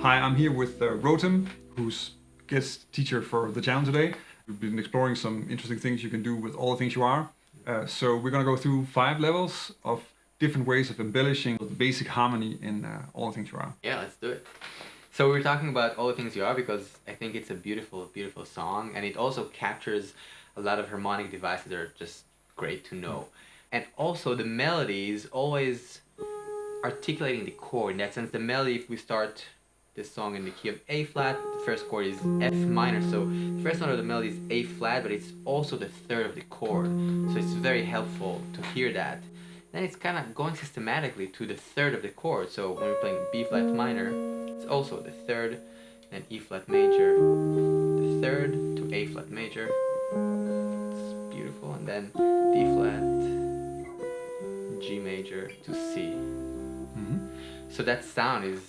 Hi, I'm here with Rotem, who's guest teacher for the channel today. We've been exploring some interesting things you can do with all the things you are. So we're going to go through 5 levels of different ways of embellishing the basic harmony in all the things you are. Yeah, let's do it. So we're talking about All the Things You Are because I think it's a beautiful, beautiful song, and it also captures a lot of harmonic devices that are just great to know. And also the melody is always articulating the chord. In that sense, the melody, if we start this song in the key of A flat, the first chord is F minor, so the first note of the melody is A flat, but it's also the third of the chord, so it's very helpful to hear that. Then it's kind of going systematically to the third of the chord, so when we're playing B flat minor, it's also the third, then E flat major, the third to A flat major, it's beautiful, and then D flat, G major to C. So that sound is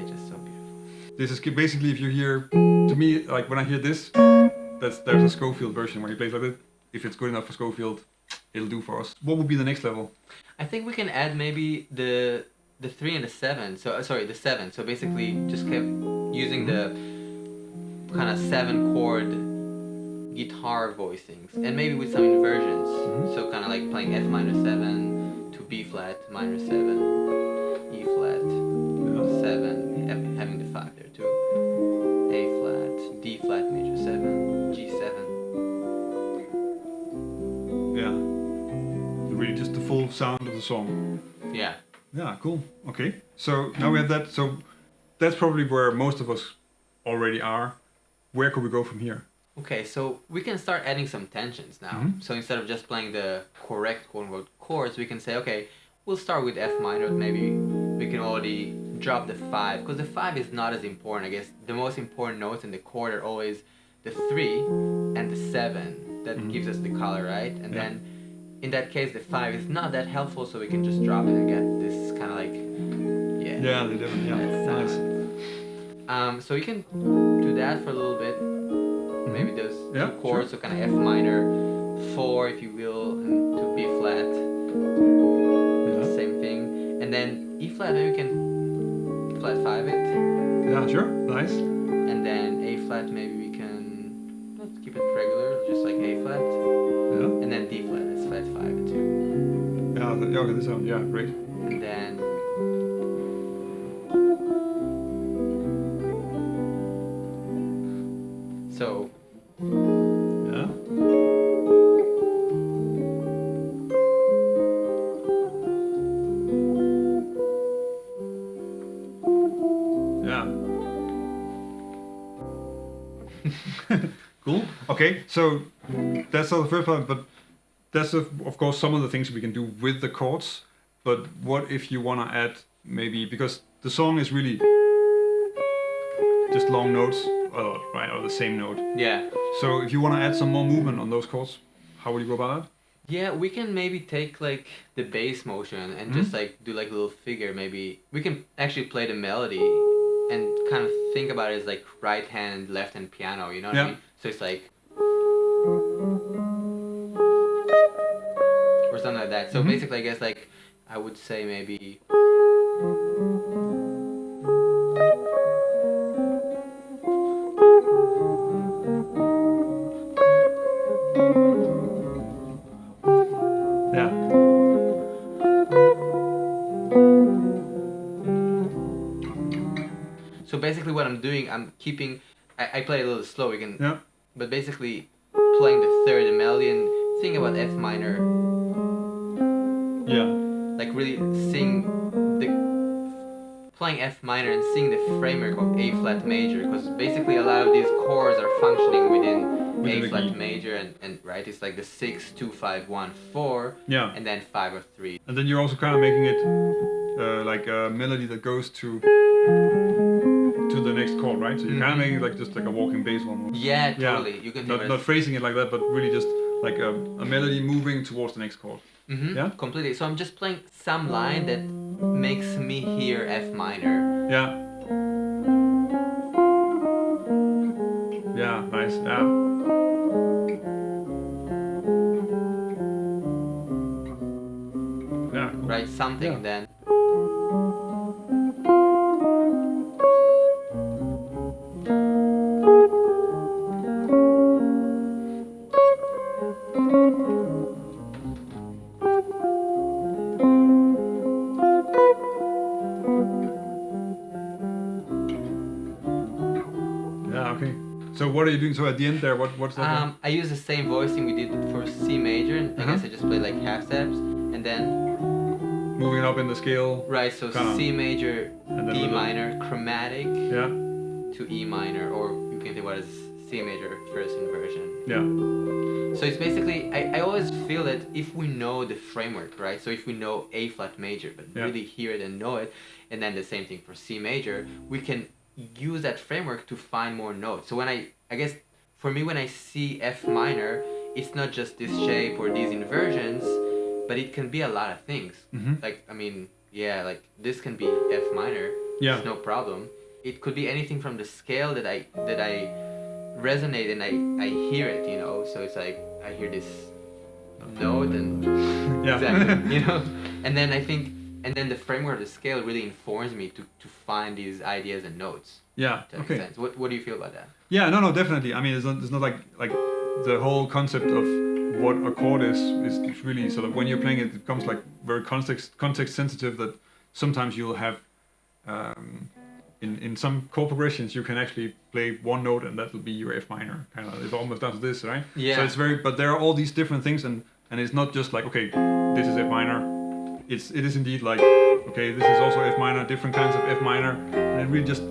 just so beautiful. This is basically, if you hear, to me, like when I hear this, there's a Schofield version where he plays like it. If it's good enough for Schofield, it'll do for us. What would be the next level? I think we can add maybe the 3 and the 7. So sorry, the 7. So basically, just kept using the kind of 7 chord guitar voicings, and maybe with some inversions. So kind of like playing F minor 7 to B flat minor 7, E flat 7, having the 5 there too. A flat, D flat major 7, G7. Yeah. Really just the full sound of the song. Yeah. Yeah, cool. Okay. So now we have that. So that's probably where most of us already are. Where could we go from here? Okay, so we can start adding some tensions now. So instead of just playing the correct quote-unquote chords, we can say, okay, we'll start with F minor. Maybe we can already drop the 5, because the 5 is not as important. I guess the most important notes in the chord are always the 3 and the 7. That gives us the color, right? And then in that case, the 5 is not that helpful, so we can just drop it and get this kind of like, Yeah, they different. Yeah, nice. So you can do that for a little bit. Maybe those two chords, so kind of F minor, 4 if you will, and to B flat, same thing. And then E flat, maybe we can flat 5 it. Yeah, sure, nice. And then A flat, maybe we can, let's keep it regular, just like A flat. Yeah. And then D flat, let's flat 5 it too. Yeah, okay, this sound, yeah, great. And then so yeah. Cool. Okay, so that's all the first part, but that's of course some of the things we can do with the chords. But what if you want to add maybe, because the song is really just long notes, right, or the same note. yeah. So if you want to add some more movement on those chords, how would you go about that? Yeah, we can maybe take like the bass motion and just like do like a little figure. Maybe we can actually play the melody and kind of think about it as like right hand, left hand piano, you know what I mean? So it's like, or something like that. So basically, I guess like I would say maybe. So basically what I'm doing, I'm keeping, I play a little slow, we can, but basically playing the third, the melody, and think about F minor. Yeah. Like really playing F minor and sing the framework of A flat major, because basically a lot of these chords are functioning within A flat major, and right, it's like the 6, 2, 5, 1, 4, and then 5 or 3. And then you're also kind of making it like a melody that goes to the next chord, right? So you're kind of making it like just like a walking bass one. Yeah, totally. You can not phrasing it like that, but really just like a melody moving towards the next chord. Yeah, completely. So I'm just playing some line that makes me hear F minor. Yeah. Yeah, nice. Yeah. Yeah. Cool. Right, something then. what are you doing? So at the end there, what's that? I use the same voicing we did for C major, and I guess I just played like half steps, and then Moving up in the scale. right. So Kinda. C major, And then D with the- minor, chromatic Yeah. to E minor, or you can think about it as C major first inversion. Yeah. So it's basically, I always feel that if we know the framework, right? So if we know A flat major, but Yeah. really hear it and know it, and then the same thing for C major, we can use that framework to find more notes. So when I guess for me, when I see F minor, it's not just this shape or these inversions, but it can be a lot of things. Mhm. Like, I mean, yeah, like this can be F minor. Yeah. It's no problem. It could be anything from the scale that I resonate and I hear it, you know. So it's like I hear this note and Yeah. exactly, you know. And then I think, and then the framework of the scale really informs me to find these ideas and notes. Yeah. If that Okay. makes sense. What do you feel about that? Yeah, no, definitely. I mean, it's not like the whole concept of what a chord is really sort of when you're playing it, it becomes like very context sensitive. That sometimes you'll have in some chord progressions you can actually play one note and that will be your F minor kind of. It's almost down to this, right? Yeah. So it's but there are all these different things and it's not just like okay, this is F minor. It is indeed like okay, this is also F minor, different kinds of F minor, and it really just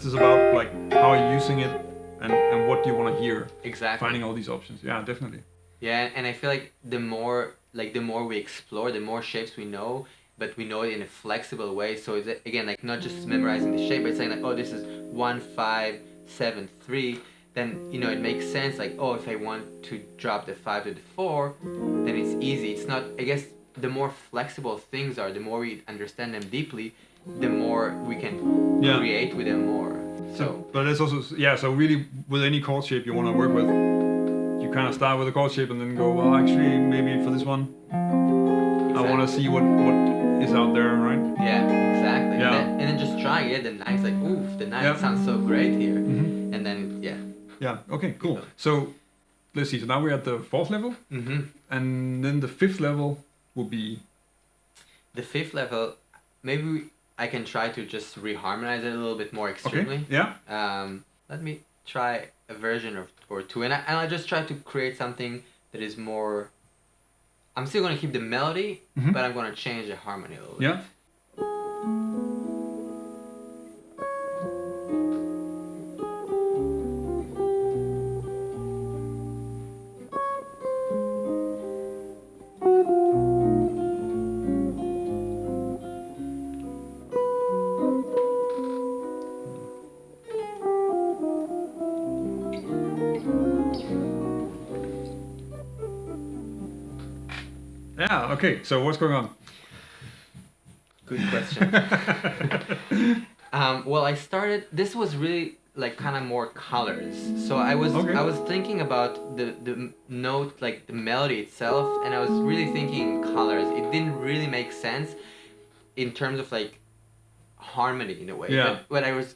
is about like how you're using it and what do you want to hear. Exactly. Finding all these options. Yeah, definitely. Yeah, and I feel like the more we explore, the more shapes we know, but we know it in a flexible way. So it's again like not just memorizing the shape, but saying like, oh, this is 1 5 7 3. Then you know it makes sense. Like, oh, if I want to drop the 5 to the 4, then it's easy. It's not. I guess the more flexible things are, the more we understand them deeply, the more we can Yeah. create with them more. So But it's also so really with any chord shape you want to work with, you kind of start with a chord shape and then go, well, actually maybe for this one, I want to see what is out there, right? yeah, exactly. Yeah. And then just trying it, the ninth like, oof, the ninth Yeah. sounds so great here. Mhm. And then yeah. Yeah. Okay. Cool. So let's see. So now we're at the 4th level, Mm-hmm. and then the 5th level will be The 5th level, maybe I can try to just reharmonize it a little bit more extremely. okay. Yeah. Let me try a version or two, and I'll just try to create something that is more. I'm still gonna keep the melody, Mhm. but I'm gonna change the harmony a little bit. Yeah. Yeah. Okay. So what's going on? Good question. Well, I started. This was really like kind of more colors. So I was Okay. thinking about the note, like the melody itself, and I was really thinking colors. It didn't really make sense in terms of like harmony in a way. Yeah. But I was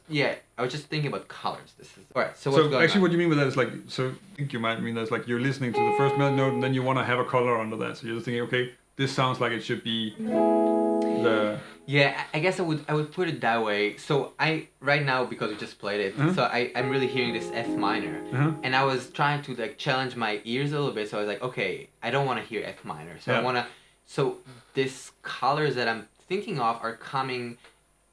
just thinking about colors. This is all right. So what's So going actually, on? what you mean with that is like, so I think you might mean that's like you're listening to the first melody note and then you want to have a color under that. So you're just thinking, okay, this sounds like it should be the Yeah, I guess I would put it that way. So I right now because we just played it, Uh-huh. so I'm really hearing this F minor, Uh-huh. and I was trying to like challenge my ears a little bit. So I was like, okay, I don't want to hear F minor. So Yeah. I want to. So these colors that I'm thinking of are coming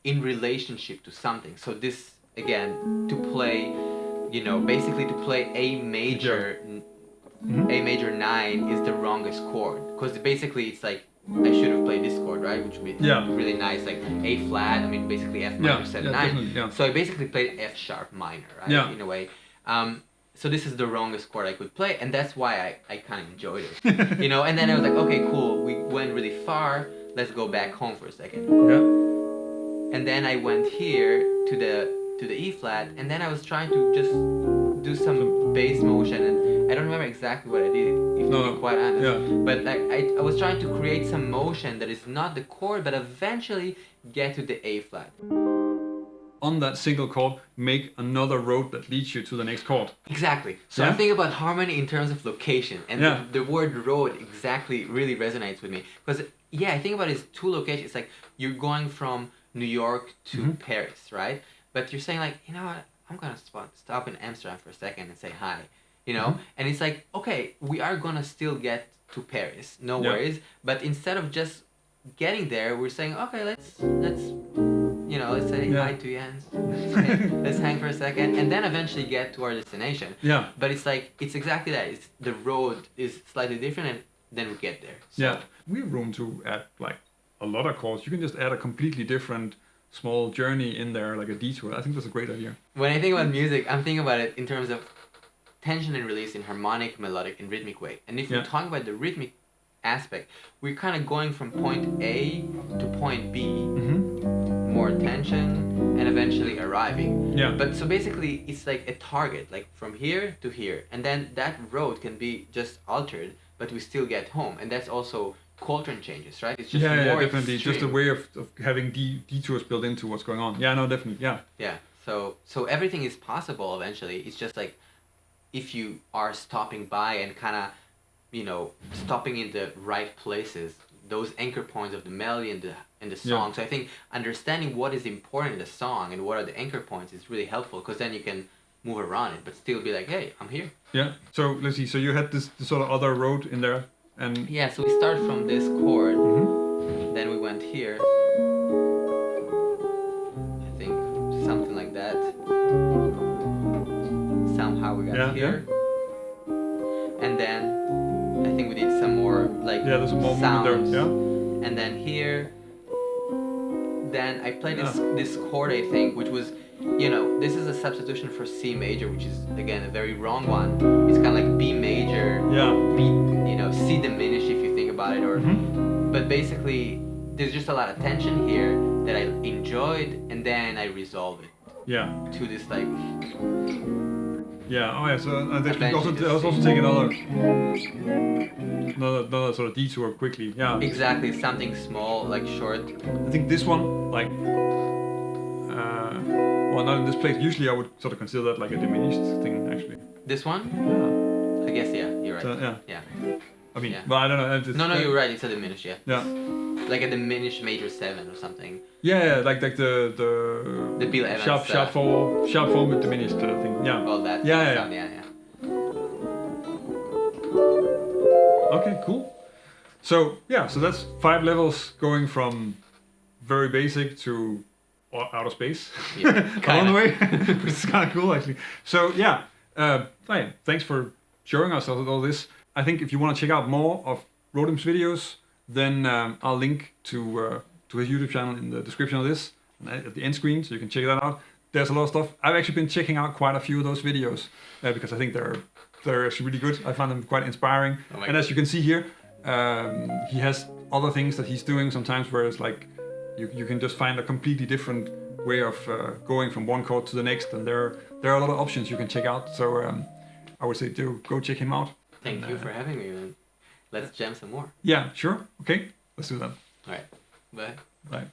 in relationship to something. So this again to play, you know, basically to play A major. Mhm. A major 9 is the wrongest chord because basically it's like I should have played this chord, right? Which would be Yeah. really nice, like A flat. I mean, basically F minor Yeah, 7 yeah, 9. definitely, yeah. So I basically played F sharp minor, right? Yeah. In a way. So this is the wrongest chord I could play, and that's why I kind of enjoyed it, you know. And then I was like, okay, cool. We went really far. Let's go back home for a second. Yeah. And then I went here to the E flat, and then I was trying to just do some bass motion, and I don't remember exactly what I did, if to be quite honest. Yeah. But I was trying to create some motion that is not the chord, but eventually get to the A flat. On that single chord, make another road that leads you to the next chord. Exactly. So Yeah. I think about harmony in terms of location, and Yeah. the word road exactly really resonates with me. Because yeah, I think about it as two locations. It's like you're going from New York to Mhm. Paris, right? But you're saying like, you know what? I'm gonna stop in Amsterdam for a second and say hi, you know. Mhm. And it's like, okay, we are gonna still get to Paris, no Yeah. worries. But instead of just getting there, we're saying, okay, let's let's say Yeah. hi to Jens. Let's hang for a second, and then eventually get to our destination. Yeah. But it's like, it's exactly that. It's, the road is slightly different, and then we get there. So, Yeah. We have room to add like a lot of chords. You can just add a completely different small journey in there, like a detour. I think that's a great idea. when I think about music, I'm thinking about it in terms of tension and release in harmonic, melodic, and rhythmic way. And if Yeah. we're talking about the rhythmic aspect, we're kind of going from point A to point B, Mm-hmm. more tension, and eventually arriving. Yeah. But so basically, it's like a target, like from here to here, and then that road can be just altered, but we still get home, and that's also Coltrane changes, right? It's just yeah, more definitely. Just a extreme. way of having detours built into what's going on. Yeah, no, definitely. Yeah. Yeah. So everything is possible eventually. It's just like if you are stopping by and kind of, stopping in the right places, those anchor points of the melody and the song. Yeah. So I think understanding what is important in the song and what are the anchor points is really helpful, because then you can move around it, but still be like, hey, I'm here. Yeah. So let's see. So you had this sort of other road in there, and Yeah. So we start from this chord, Mhm. then we went here. I think something like that. Somehow we got Yeah, here. And then I think we did some more like yeah, there's a more sounds. movement there. Yeah. And then here, then I played Yeah. this chord, I think, which was, this is a substitution for C major, which is again a very wrong one. It's kind of like B major, Yeah. B, C diminished if you think about it, or Mhm. but basically there's just a lot of tension here that I enjoyed, and then I resolve it Yeah. to this like. Yeah. Oh yeah. So there's Eventually also just I was also see. taking another sort of detour quickly. Yeah. Exactly, something small, like short. I think this one, like, well, not in this place. Usually, I would sort of consider that like a diminished thing, actually. This one? Yeah. I guess, yeah, you're right. So, yeah. Yeah. I mean, Yeah. but I don't know. It's, No, you're right, it's a diminished, yeah. Yeah. Like a diminished major 7 or something. Yeah, like the The Bill Evans sharp four with diminished thing. Yeah. All that Yeah, yeah, sound, yeah. Okay, cool. So yeah, so that's 5 levels going from very basic to outer space Yeah, along the kinda. way, which is kind of cool actually. So yeah, Ryan, thanks for showing us all this. I think if you want to check out more of Rotem's videos, then I'll link to his YouTube channel in the description of this at the end screen, so you can check that out. There's a lot of stuff. I've actually been checking out quite a few of those videos because I think they're actually really good. I find them quite inspiring. Oh my And as you can see here, he has other things that he's doing sometimes where it's like you can just find a completely different way of going from one chord to the next, and there are a lot of options you can check out. So I would say go check him out. Thank you for having me, man. Let's jam some more. Yeah, sure. Okay, let's do that. Alright, bye. Bye.